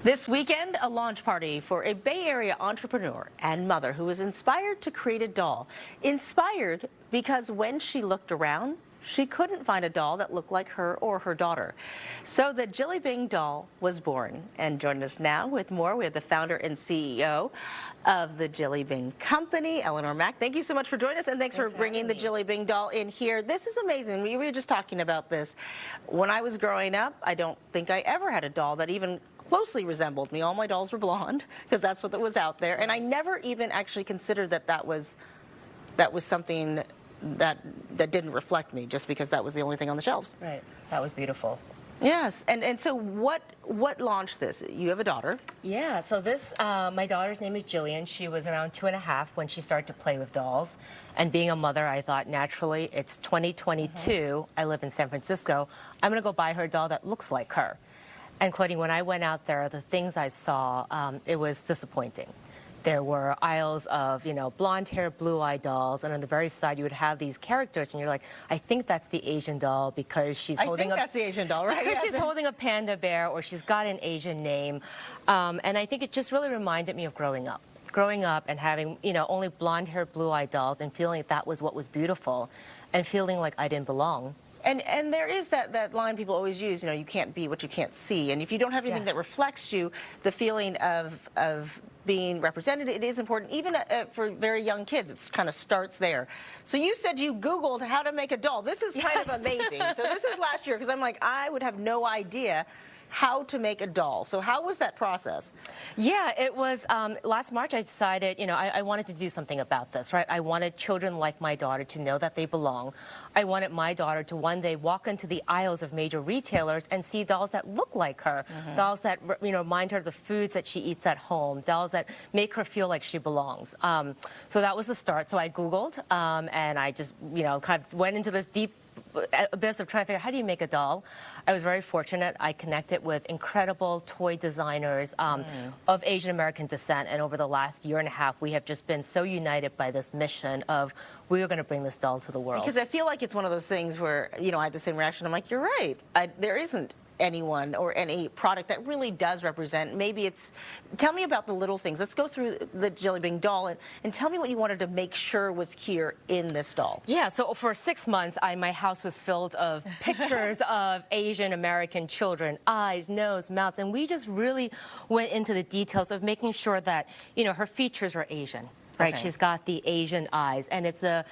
This weekend, a launch party for a Bay Area entrepreneur and mother who was inspired to create a doll. Inspired because when she looked around, she couldn't find a doll that looked like her or her daughter. So the Jilly Bing doll was born. And joining us now with more, we have the founder and CEO of the Jilly Bing company, Elenor Mak. Thank you so much for joining us, and thanks for bringing the Jilly Bing doll in here. This is amazing. We were just talking about this. When I was growing up, I don't think I ever had a doll that even closely resembled me. All my dolls were blonde because that's what was out there, and I never even actually considered that was something that didn't reflect me, just because that was the only thing on the shelves. Right. That was beautiful. Yes. And so what launched this? You have a daughter. Yeah. So this, my daughter's name is Jillian. She was around 2.5 when she started to play with dolls. And being a mother, I thought naturally, it's 2022. I live in San Francisco. I'm going to go buy her a doll that looks like her. And Claudine, when I went out there, the things I saw, it was disappointing. There were aisles of, blonde hair, blue-eyed dolls, and on the very side you would have these characters, and you're like, I think that's the Asian doll because she's holding that's the Asian doll, right? Because she's holding a panda bear, or she's got an Asian name, and I think it just really reminded me of growing up and having, only blonde hair, blue-eyed dolls, and feeling that was what was beautiful, and feeling like I didn't belong. And there is that line people always use, you can't be what you can't see. And if you don't have anything that reflects you, the feeling of being represented, it is important. Even for very young kids, it kind of starts there. So you said you Googled how to make a doll. This is kind of amazing. So this is last year, because I'm like, I would have no idea how to make a doll. So how was that process? Yeah, it was last March I decided, I wanted to do something about this, right? I wanted children like my daughter to know that they belong. I wanted my daughter to one day walk into the aisles of major retailers and see dolls that look like her, dolls that remind her of the foods that she eats at home, dolls that make her feel like she belongs. So that was the start. So I Googled and I just, kind of went into this deep abyss of trying to figure out how do you make a doll. I was very fortunate. I connected with incredible toy designers of Asian American descent, and over the last year and a half we have just been so united by this mission of we are going to bring this doll to the world. Because I feel like it's one of those things where, I had the same reaction. I'm like, you're right. There isn't anyone or any product that really does represent. Maybe it's, tell me about the little things. Let's go through the Jilly Bing doll and tell me what you wanted to make sure was here in this doll. Yeah, so for 6 months, my house was filled of pictures of Asian American children, eyes, nose, mouths, and we just really went into the details of making sure that, her features are Asian. Right, okay. She's got the Asian eyes, and it's that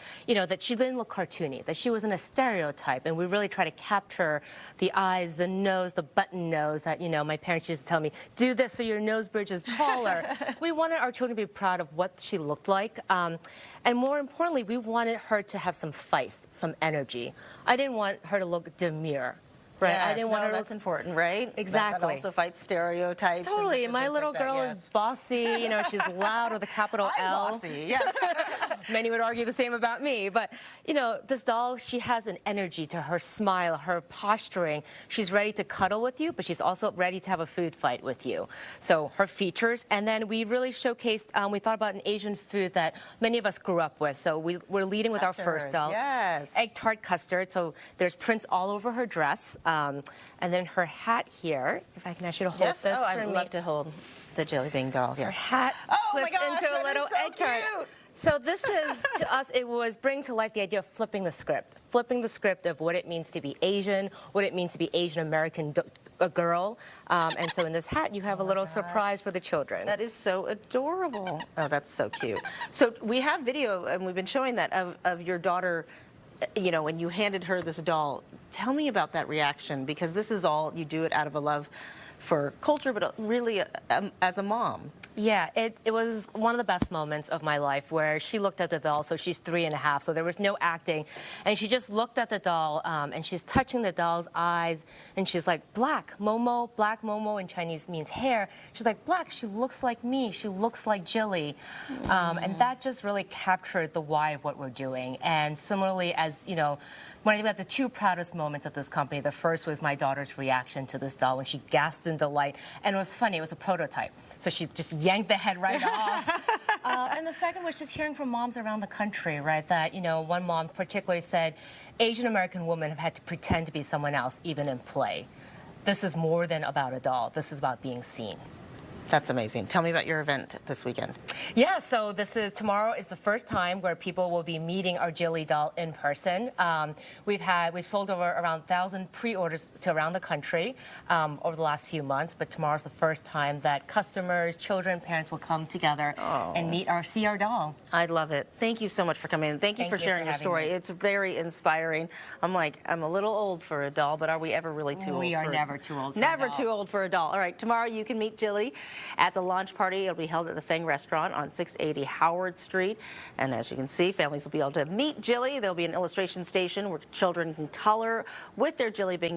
she didn't look cartoony, that she wasn't a stereotype, and we really try to capture the eyes, the nose, the button nose that, my parents used to tell me, do this so your nose bridge is taller. We wanted our children to be proud of what she looked like, and more importantly, we wanted her to have some feist, some energy. I didn't want her to look demure. Right. Yes, I didn't want her. That's important, right? Exactly. That also fights stereotypes. Totally. My little girl is bossy. She's loud with a capital L. Bossy. Yes. Many would argue the same about me, but this doll, she has an energy to her smile, her posturing. She's ready to cuddle with you, but she's also ready to have a food fight with you. So her features, and then we really showcased. We thought about an Asian food that many of us grew up with. So we're leading with our first doll. Yes. Egg tart custard. So there's prints all over her dress. And then her hat here, if I can ask you to hold this for I'd love to hold the Jilly Bing doll. Yes. Her hat flips into a little egg tart. So this is, to us, it was bringing to life the idea of flipping the script of what it means to be Asian, what it means to be Asian American girl. And so in this hat, you have a little surprise for the children. That is so adorable. Oh, that's so cute. So we have video, and we've been showing that, of your daughter, when you handed her this doll. Tell me about that reaction, because this is all, you do it out of a love for culture, but really as a mom. Yeah, it was one of the best moments of my life, where she looked at the doll. So she's 3.5, so there was no acting, and she just looked at the doll, and she's touching the doll's eyes, and she's like, black momo in Chinese means hair. She's like, black, she looks like me, she looks like Jilly. And that just really captured the why of what we're doing. And similarly, as when I think about the two proudest moments of this company, the first was my daughter's reaction to this doll when she gasped in delight. And it was funny, it was a prototype. So she just yanked the head right off. And the second was just hearing from moms around the country, right? That, one mom particularly said, Asian American women have had to pretend to be someone else, even in play. this is more than about a doll. This is about being seen. That's amazing. Tell me about your event this weekend. Yeah, so tomorrow is the first time where people will be meeting our Jilly doll in person. We've sold over around 1,000 pre-orders to around the country over the last few months, but tomorrow's the first time that customers, children, parents will come together and see our doll. I love it. Thank you so much for coming in. Thank you for sharing your story. It's very inspiring. I'm a little old for a doll, but are we ever really too old? We are never too old for a Never doll. too old for a doll. All right, tomorrow you can meet Jilly at the launch party. It'll be held at the Feng Restaurant on 680 Howard Street. And as you can see, families will be able to meet Jilly. There'll be an illustration station where children can color with their Jilly Bing